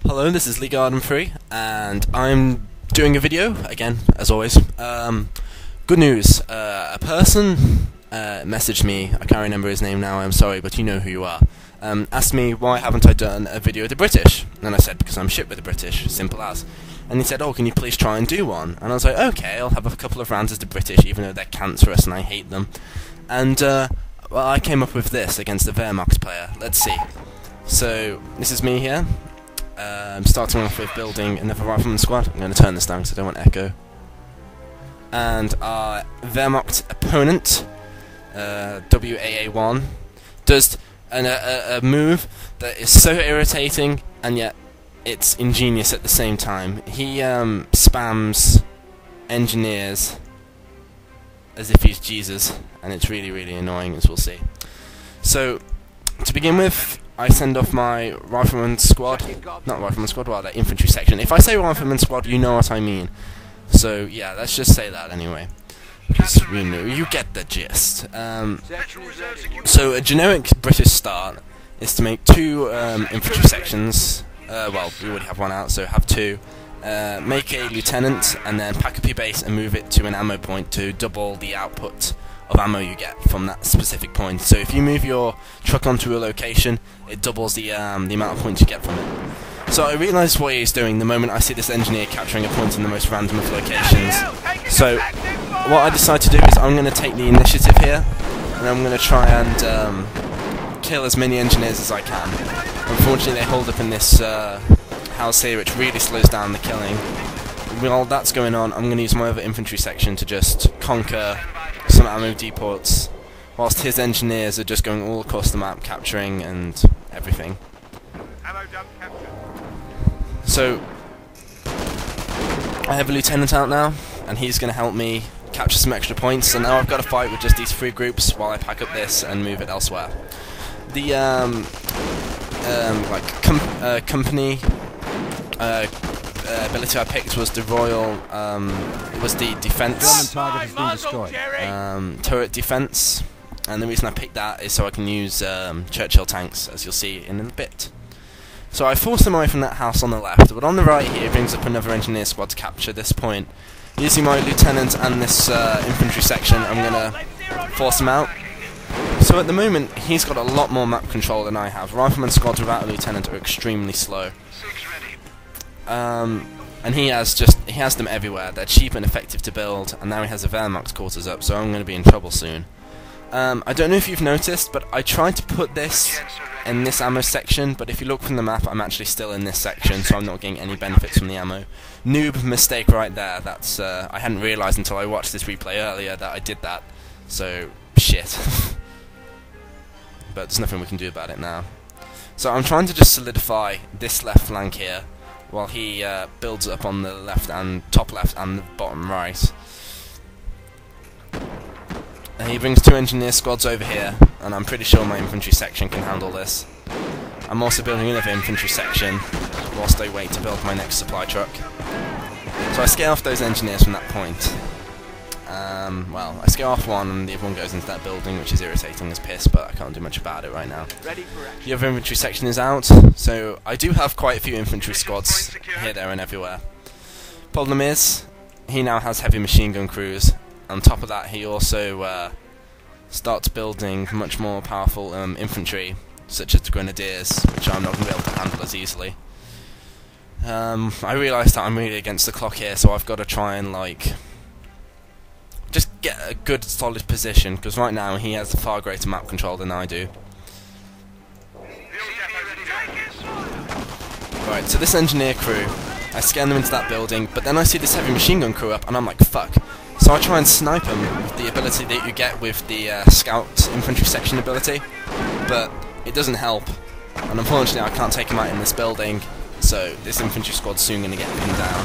Hello, this is Lee Garden Free, and I'm doing a video, again, as always. Good news, a person messaged me, I can't remember his name now, I'm sorry, but you know who you are, asked me why haven't I done a video with the British, and I said, because I'm shit with the British, simple as. And he said, oh, can you please try and do one? And I was like, okay, I'll have a couple of rants as the British, even though they're cancerous and I hate them. And, well, I came up with this against the Wehrmacht player, let's see. So, this is me here. I'm starting off with building another rifleman squad. I'm going to turn this down because I don't want echo. And our Wehrmacht opponent, WAA1, does a move that is so irritating and yet it's ingenious at the same time. He spams engineers as if he's Jesus, and it's really, really annoying, as we'll see. So, to begin with, I send off my rifleman squad, not rifleman squad, rather infantry section. If I say rifleman squad, you know what I mean. So yeah, let's just say that anyway, because we know you get the gist. So a generic British start is to make two infantry sections. Well, we already have one out, so have two. Make a lieutenant, and then pack up your base and move it to an ammo point to double the output of ammo you get from that specific point. So if you move your truck onto a location, it doubles the amount of points you get from it. So I realised what he's doing the moment I see this engineer capturing a point in the most random of locations. So what I decide to do is I'm going to take the initiative here, and I'm going to try and kill as many engineers as I can. Unfortunately they hold up in this house here, which really slows down the killing. While that's going on, I'm going to use my other infantry section to just conquer some ammo depots, whilst his engineers are just going all across the map capturing and everything. So I have a lieutenant out now, and he's going to help me capture some extra points, so now I've got to fight with just these three groups while I pack up this and move it elsewhere. The company ability I picked was the Royal, was the defense, turret defense, and the reason I picked that is so I can use Churchill tanks, as you'll see in a bit. So I forced him away from that house on the left, but on the right here brings up another engineer squad to capture this point. Using my lieutenant and this infantry section, I'm going to force him out. So at the moment, he's got a lot more map control than I have. Rifleman squads without a lieutenant are extremely slow. And he has them everywhere. They're cheap and effective to build, and now he has a Wehrmacht quarters up, so I'm going to be in trouble soon. I don't know if you've noticed, but I tried to put this in this ammo section, but if you look from the map, I'm actually still in this section, so I'm not getting any benefits from the ammo. Noob mistake right there. That's I hadn't realised until I watched this replay earlier that I did that. So shit. But there's nothing we can do about it now. So I'm trying to just solidify this left flank here, while he builds up on the left and top left and the bottom right. And he brings two engineer squads over here, and I'm pretty sure my infantry section can handle this. I'm also building another infantry section whilst I wait to build my next supply truck. So I scare off those engineers from that point. Well, I scare off one and the other one goes into that building, which is irritating as piss, but I can't do much about it right now. The other infantry section is out, so I do have quite a few infantry squads here, there and everywhere. Problem is, he now has heavy machine gun crews. On top of that, he also starts building much more powerful infantry, such as the grenadiers, which I'm not going to be able to handle as easily. I realise that I'm really against the clock here, so I've got to try and just get a good solid position, because right now he has a far greater map control than I do. Right, so this engineer crew, I scan them into that building, but then I see this heavy machine gun crew up, and I'm like, fuck. So I try and snipe them with the ability that you get with the scout infantry section ability, but it doesn't help, and unfortunately I can't take him out in this building, so this infantry squad's soon going to get pinned down.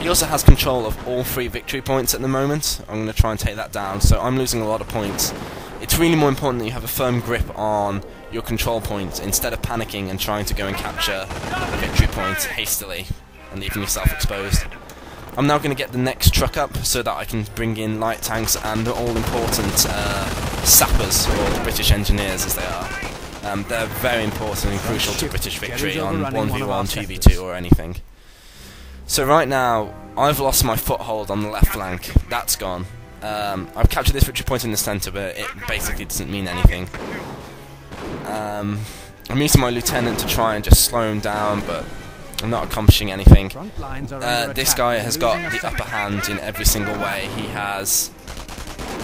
He also has control of all three victory points at the moment. I'm going to try and take that down, so I'm losing a lot of points. It's really more important that you have a firm grip on your control points instead of panicking and trying to go and capture a victory point hastily and leaving yourself exposed. I'm now going to get the next truck up so that I can bring in light tanks and the all-important sappers, or the British engineers as they are. They're very important and crucial to British victory on 1v1, 2v2 or anything. So right now, I've lost my foothold on the left flank. That's gone. I've captured this victory point in the centre, but it basically doesn't mean anything. I'm using my lieutenant to try and just slow him down, but I'm not accomplishing anything. This guy has got the upper hand in every single way. He has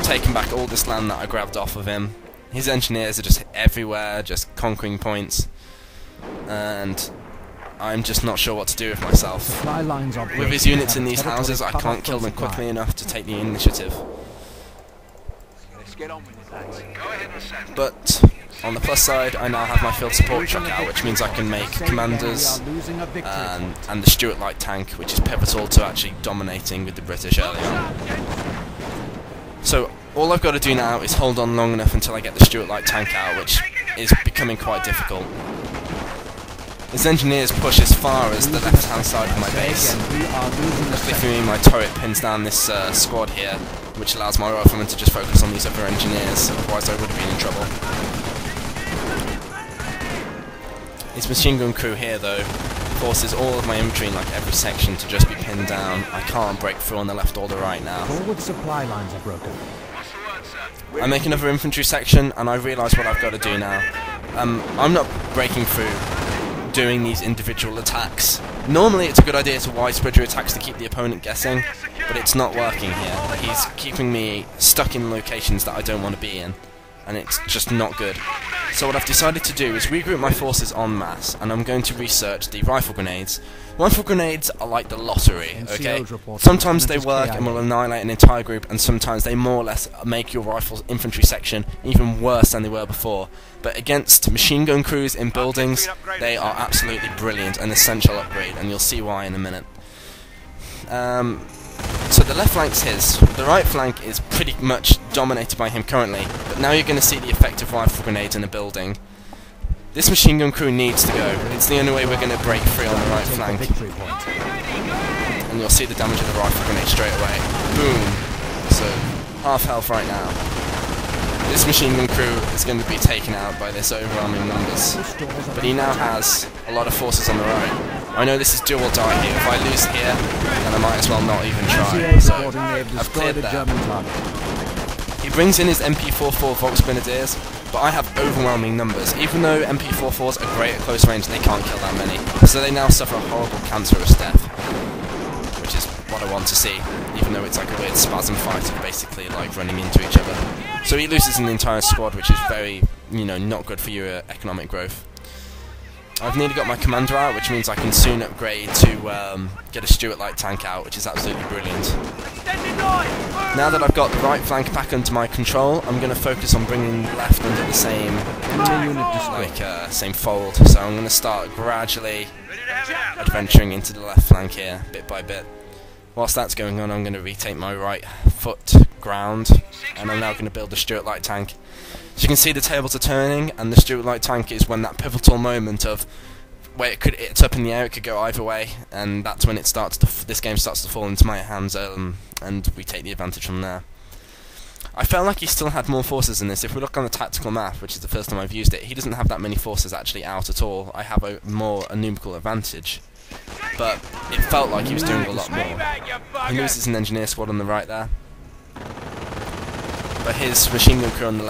taken back all this land that I grabbed off of him. His engineers are just everywhere, just conquering points, and I'm just not sure what to do with myself. With his units in these houses, I can't kill them quickly enough to take the initiative. But on the plus side, I now have my field support truck out, which means I can make commanders and the Stuart light tank, which is pivotal to actually dominating with the British early on. So all I've got to do now is hold on long enough until I get the Stuart light tank out, which is becoming quite difficult. His engineers push as far as the left-hand side of my base. Luckily for me, my turret pins down this squad here, which allows my riflemen to just focus on these other engineers, otherwise I would have been in trouble. His machine gun crew here, though, forces all of my infantry in like every section to just be pinned down. I can't break through on the left or the right now. Forward supply lines are broken. I make another infantry section, and I realise what I've got to do now. I'm not breaking through doing these individual attacks. Normally it's a good idea to widespread your attacks to keep the opponent guessing, but it's not working here. He's keeping me stuck in locations that I don't want to be in, and it's just not good. So what I've decided to do is regroup my forces en masse, and I'm going to research the rifle grenades. Rifle grenades are like the lottery, okay? Sometimes they work and will annihilate an entire group, and sometimes they more or less make your rifle infantry section even worse than they were before. But against machine gun crews in buildings, they are absolutely brilliant, an essential upgrade, and you'll see why in a minute. So the left flank's his. The right flank is pretty much dominated by him currently, but now you're going to see the effect of rifle grenades in a building. This machine gun crew needs to go. It's the only way we're going to break free on the right flank. And you'll see the damage of the rifle grenade straight away. Boom. So, half health right now. This machine gun crew is going to be taken out by this overwhelming numbers. But he now has a lot of forces on the right. I know this is do or die here. If I lose here, then I might as well not even try. So, I've cleared that. He brings in his MP44 Volksgrenadiers, but I have overwhelming numbers. Even though MP44s are great at close range, they can't kill that many. So they now suffer a horrible cancerous death, which is what I want to see, even though it's like a weird spasm fight of basically like running into each other. So he loses an entire squad, which is very, not good for your economic growth. I've nearly got my commander out, which means I can soon upgrade to get a Stuart light tank out, which is absolutely brilliant. Now that I've got the right flank back under my control, I'm going to focus on bringing the left under the same same fold. So I'm going to start gradually adventuring into the left flank here, bit by bit. Whilst that's going on, I'm going to retake my right foot ground, and I'm now going to build a Stuart light tank. As you can see, the tables are turning, and the Stuart light tank is when that pivotal moment of where it's up in the air, it could go either way, and that's when it starts to this game starts to fall into my hands, and we take the advantage from there. I felt like he still had more forces in this. If we look on the tactical map, which is the first time I've used it, he doesn't have that many forces actually out at all. I have a numerical advantage, but it felt like he was doing a lot more. He loses an engineer squad on the right there, but his machine gun crew on the left